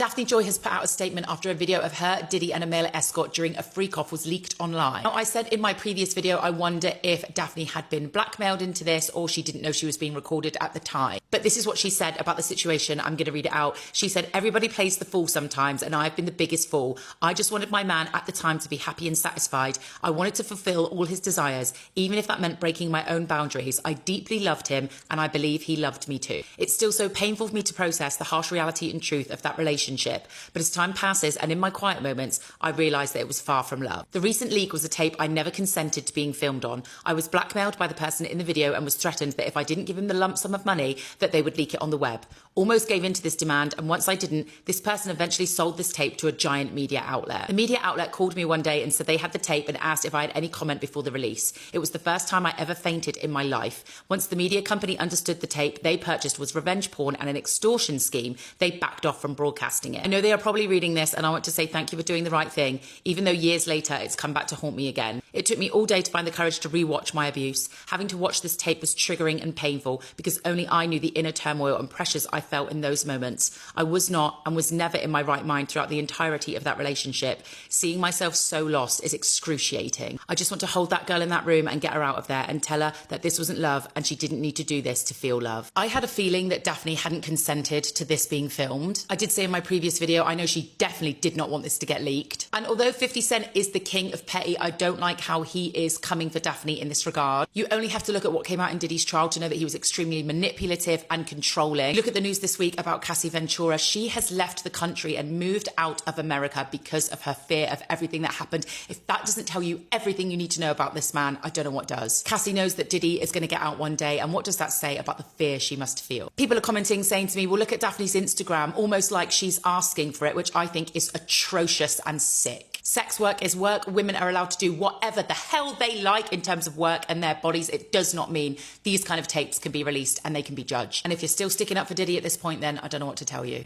Daphne Joy has put out a statement after a video of her, Diddy and a male escort during a freak-off was leaked online. Now, I said in my previous video, I wonder if Daphne had been blackmailed into this or she didn't know she was being recorded at the time. But this is what she said about the situation. I'm going to read it out. She said, "Everybody plays the fool sometimes, and I've been the biggest fool. I just wanted my man at the time to be happy and satisfied. I wanted to fulfill all his desires, even if that meant breaking my own boundaries. I deeply loved him, and I believe he loved me too. It's still so painful for me to process the harsh reality and truth of that relationship. But as time passes and in my quiet moments, I realised that it was far from love. The recent leak was a tape I never consented to being filmed on. I was blackmailed by the person in the video and was threatened that if I didn't give him the lump sum of money, that they would leak it on the web. Almost gave in to this demand, and once I didn't, this person eventually sold this tape to a giant media outlet. The media outlet called me one day and said they had the tape and asked if I had any comment before the release. It was the first time I ever fainted in my life. Once the media company understood the tape they purchased was revenge porn and an extortion scheme, they backed off from broadcasting it. I know they are probably reading this, and I want to say thank you for doing the right thing, even though years later it's come back to haunt me again. It took me all day to find the courage to rewatch my abuse. Having to watch this tape was triggering and painful because only I knew the inner turmoil and pressures I felt in those moments. I was not and was never in my right mind throughout the entirety of that relationship. Seeing myself so lost is excruciating. I just want to hold that girl in that room and get her out of there and tell her that this wasn't love and she didn't need to do this to feel love." I had a feeling that Daphne hadn't consented to this being filmed. I did say in my previous video, I know she definitely did not want this to get leaked. And although 50 Cent is the king of petty, I don't like how he is coming for Daphne in this regard. You only have to look at what came out in Diddy's trial to know that he was extremely manipulative and controlling. Look at the news this week about Cassie Ventura. She has left the country and moved out of America because of her fear of everything that happened. If that doesn't tell you everything you need to know about this man, I don't know what does. Cassie knows that Diddy is going to get out one day, and what does that say about the fear she must feel? People are commenting saying to me, well, look at Daphne's Instagram, almost like she's asking for it, which I think is atrocious and sick. Sex work is work. Women are allowed to do whatever the hell they like in terms of work and their bodies. It does not mean these kind of tapes can be released and they can be judged. And if you're still sticking up for Diddy at this point, then I don't know what to tell you.